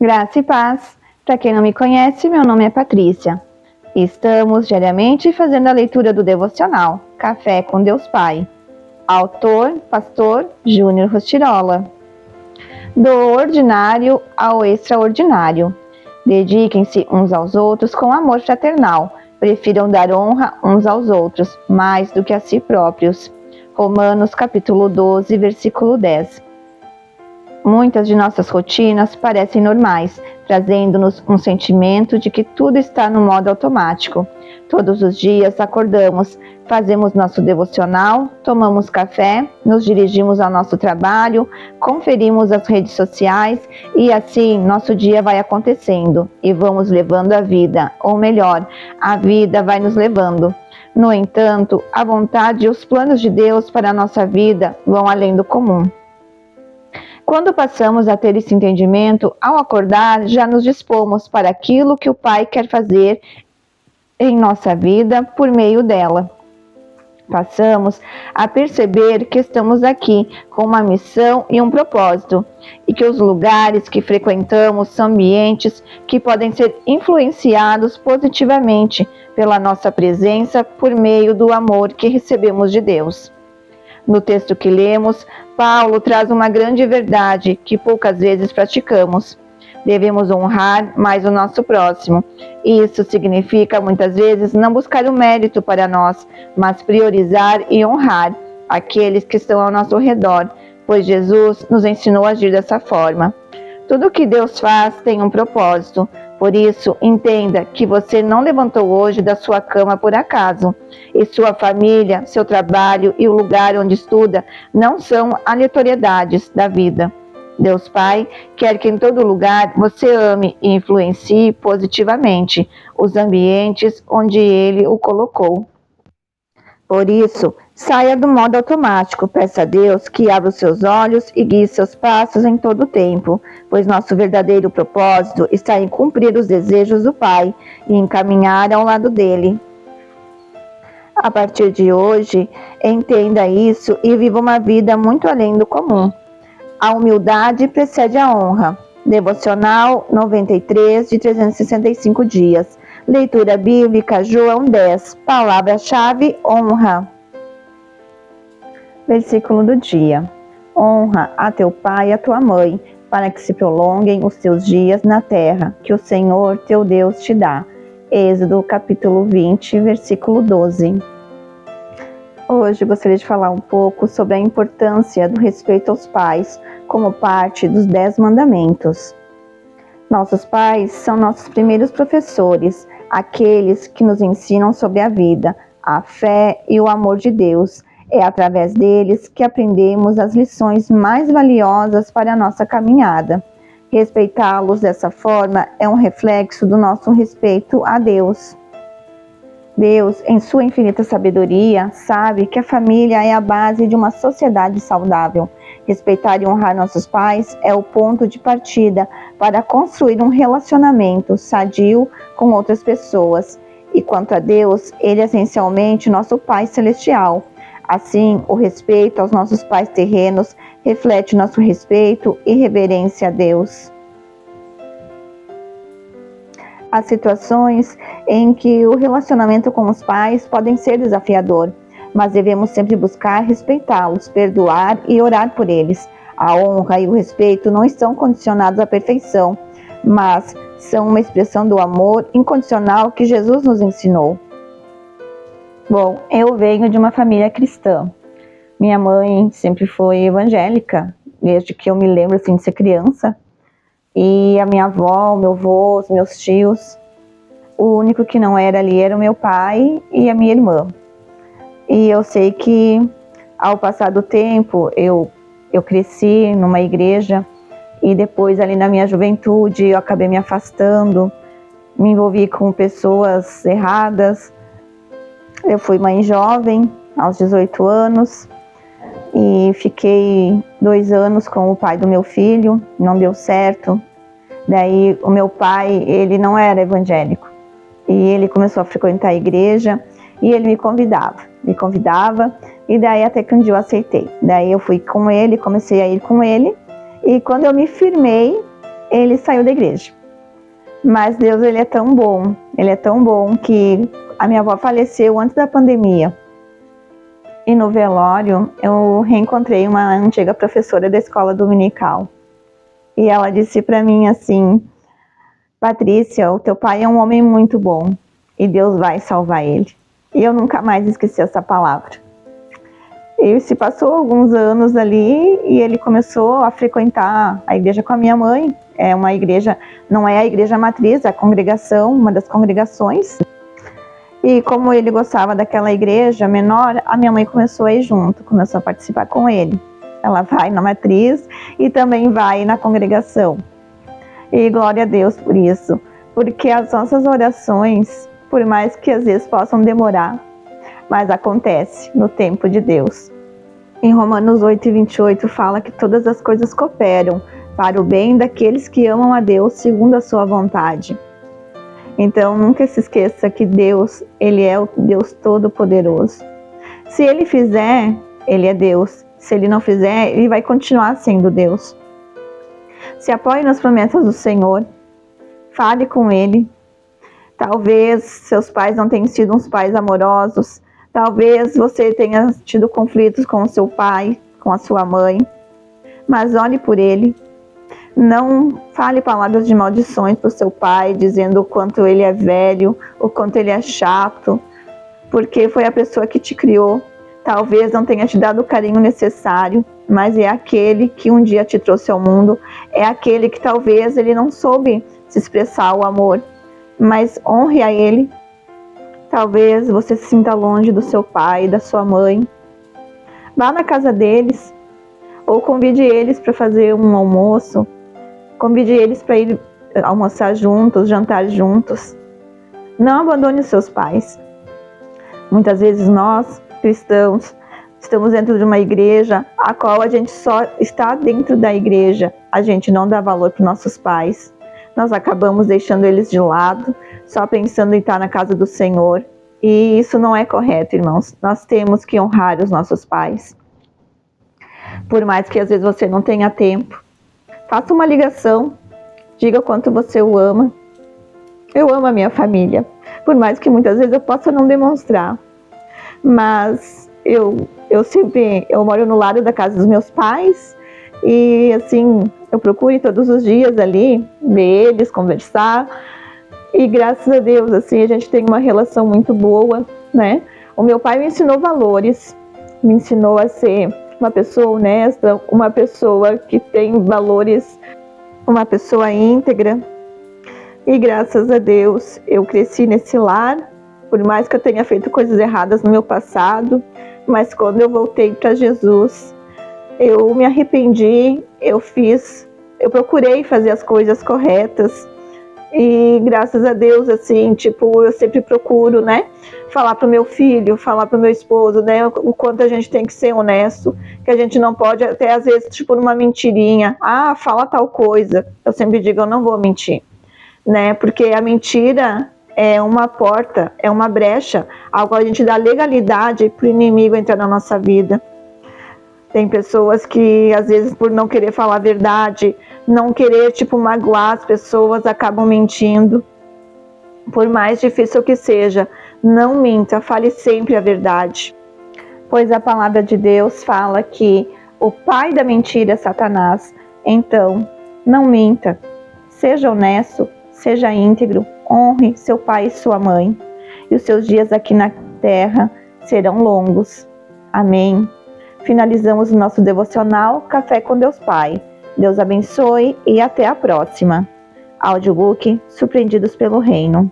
Graça e paz. Para quem não me conhece, meu nome é Patrícia. Estamos diariamente fazendo a leitura do devocional Café com Deus Pai. Autor, pastor Júnior Rostirola. Do ordinário ao extraordinário. Dediquem-se uns aos outros com amor fraternal. Prefiram dar honra uns aos outros, mais do que a si próprios. Romanos capítulo 12, versículo 10. Muitas de nossas rotinas parecem normais, trazendo-nos um sentimento de que tudo está no modo automático. Todos os dias acordamos, fazemos nosso devocional, tomamos café, nos dirigimos ao nosso trabalho, conferimos as redes sociais e assim nosso dia vai acontecendo e vamos levando a vida, ou melhor, a vida vai nos levando. No entanto, a vontade e os planos de Deus para a nossa vida vão além do comum. Quando passamos a ter esse entendimento, ao acordar, já nos dispomos para aquilo que o Pai quer fazer em nossa vida por meio dela. Passamos a perceber que estamos aqui com uma missão e um propósito, e que os lugares que frequentamos são ambientes que podem ser influenciados positivamente pela nossa presença por meio do amor que recebemos de Deus. No texto que lemos, Paulo traz uma grande verdade que poucas vezes praticamos. Devemos honrar mais o nosso próximo. Isso significa, muitas vezes, não buscar o mérito para nós, mas priorizar e honrar aqueles que estão ao nosso redor, pois Jesus nos ensinou a agir dessa forma. Tudo o que Deus faz tem um propósito. Por isso, entenda que você não levantou hoje da sua cama por acaso. E sua família, seu trabalho e o lugar onde estuda não são aleatoriedades da vida. Deus Pai quer que em todo lugar você ame e influencie positivamente os ambientes onde Ele o colocou. Por isso, saia do modo automático, peça a Deus que abra os seus olhos e guie seus passos em todo o tempo, pois nosso verdadeiro propósito está em cumprir os desejos do Pai e em caminhar ao lado dele. A partir de hoje, entenda isso e viva uma vida muito além do comum. A humildade precede a honra. Devocional 93 de 365 dias. Leitura bíblica João 10. Palavra-chave: honra. Versículo do dia. Honra a teu pai e a tua mãe, para que se prolonguem os teus dias na terra, que o Senhor teu Deus te dá. Êxodo capítulo 20, versículo 12. Hoje gostaria de falar um pouco sobre a importância do respeito aos pais, como parte dos 10 mandamentos. Nossos pais são nossos primeiros professores, aqueles que nos ensinam sobre a vida, a fé e o amor de Deus. É através deles que aprendemos as lições mais valiosas para a nossa caminhada. Respeitá-los dessa forma é um reflexo do nosso respeito a Deus. Deus, em sua infinita sabedoria, sabe que a família é a base de uma sociedade saudável. Respeitar e honrar nossos pais é o ponto de partida para construir um relacionamento sadio com outras pessoas. E quanto a Deus, Ele é essencialmente nosso Pai Celestial. Assim, o respeito aos nossos pais terrenos reflete nosso respeito e reverência a Deus. Há situações em que o relacionamento com os pais podem ser desafiador, mas devemos sempre buscar respeitá-los, perdoar e orar por eles. A honra e o respeito não estão condicionados à perfeição, mas são uma expressão do amor incondicional que Jesus nos ensinou. Bom, eu venho de uma família cristã. Minha mãe sempre foi evangélica, desde que eu me lembro assim, de ser criança. E a minha avó, o meu avô, os meus tios, o único que não era ali era o meu pai e a minha irmã. E eu sei que ao passar do tempo eu cresci numa igreja e depois ali na minha juventude eu acabei me afastando, me envolvi com pessoas erradas. Eu fui mãe jovem, aos 18 anos, e fiquei 2 anos com o pai do meu filho, não deu certo. Daí o meu pai, ele não era evangélico, e ele começou a frequentar a igreja, e ele me convidava, e daí até que um dia eu aceitei. Daí eu fui com ele, comecei a ir com ele, e quando eu me firmei, ele saiu da igreja. Mas Deus, ele é tão bom que a minha avó faleceu antes da pandemia. E no velório, eu reencontrei uma antiga professora da escola dominical. E ela disse para mim assim: Patrícia, o teu pai é um homem muito bom e Deus vai salvar ele. E eu nunca mais esqueci essa palavra. E se passou alguns anos ali e ele começou a frequentar a igreja com a minha mãe. É uma igreja, não é a igreja matriz, é a congregação, uma das congregações. E como ele gostava daquela igreja menor, a minha mãe começou a ir junto, começou a participar com ele. Ela vai na matriz e também vai na congregação. E glória a Deus por isso, porque as nossas orações, por mais que às vezes possam demorar, mas acontece no tempo de Deus. Em Romanos 8:28 fala que todas as coisas cooperam para o bem daqueles que amam a Deus segundo a sua vontade. Então nunca se esqueça que Deus, ele é o Deus Todo-Poderoso. Se ele fizer, ele é Deus. Se ele não fizer, ele vai continuar sendo Deus. Se apoie nas promessas do Senhor. Fale com ele. Talvez seus pais não tenham sido uns pais amorosos. Talvez você tenha tido conflitos com o seu pai, com a sua mãe. Mas ore por ele. Não fale palavras de maldições para o seu pai, dizendo o quanto ele é velho, o quanto ele é chato, porque foi a pessoa que te criou. Talvez não tenha te dado o carinho necessário, mas é aquele que um dia te trouxe ao mundo. É aquele que talvez ele não soube se expressar o amor, mas honre a ele. Talvez você se sinta longe do seu pai, da sua mãe. Vá na casa deles, ou convide eles para fazer um almoço. Convide eles para ir almoçar juntos, jantar juntos. Não abandone os seus pais. Muitas vezes nós, cristãos, estamos dentro de uma igreja a qual a gente só está dentro da igreja. A gente não dá valor para os nossos pais. Nós acabamos deixando eles de lado, só pensando em estar na casa do Senhor. E isso não é correto, irmãos. Nós temos que honrar os nossos pais. Por mais que às vezes você não tenha tempo, faça uma ligação, diga o quanto você o ama. Eu amo a minha família, por mais que muitas vezes eu possa não demonstrar. Mas eu moro no lado da casa dos meus pais e assim, eu procuro todos os dias ali ver eles, conversar. E graças a Deus, assim, a gente tem uma relação muito boa, né? O meu pai me ensinou valores, me ensinou a ser uma pessoa honesta, uma pessoa que tem valores, uma pessoa íntegra. E graças a Deus eu cresci nesse lar, por mais que eu tenha feito coisas erradas no meu passado, mas quando eu voltei para Jesus, eu me arrependi, eu procurei fazer as coisas corretas. E graças a Deus, assim, eu sempre procuro, né, falar pro meu filho, falar pro meu esposo, né, o quanto a gente tem que ser honesto, que a gente não pode, até às vezes, numa mentirinha, fala tal coisa. Eu sempre digo, eu não vou mentir, né, porque a mentira é uma porta, é uma brecha, algo a gente dá legalidade pro inimigo entrar na nossa vida. Tem pessoas que, às vezes, por não querer falar a verdade, não querer, magoar as pessoas, acabam mentindo. Por mais difícil que seja, não minta, fale sempre a verdade. Pois a palavra de Deus fala que o pai da mentira é Satanás. Então, não minta. Seja honesto, seja íntegro, honre seu pai e sua mãe. E os seus dias aqui na terra serão longos. Amém. Finalizamos o nosso devocional Café com Deus Pai. Deus abençoe e até a próxima. Audiobook Surpreendidos pelo Reino.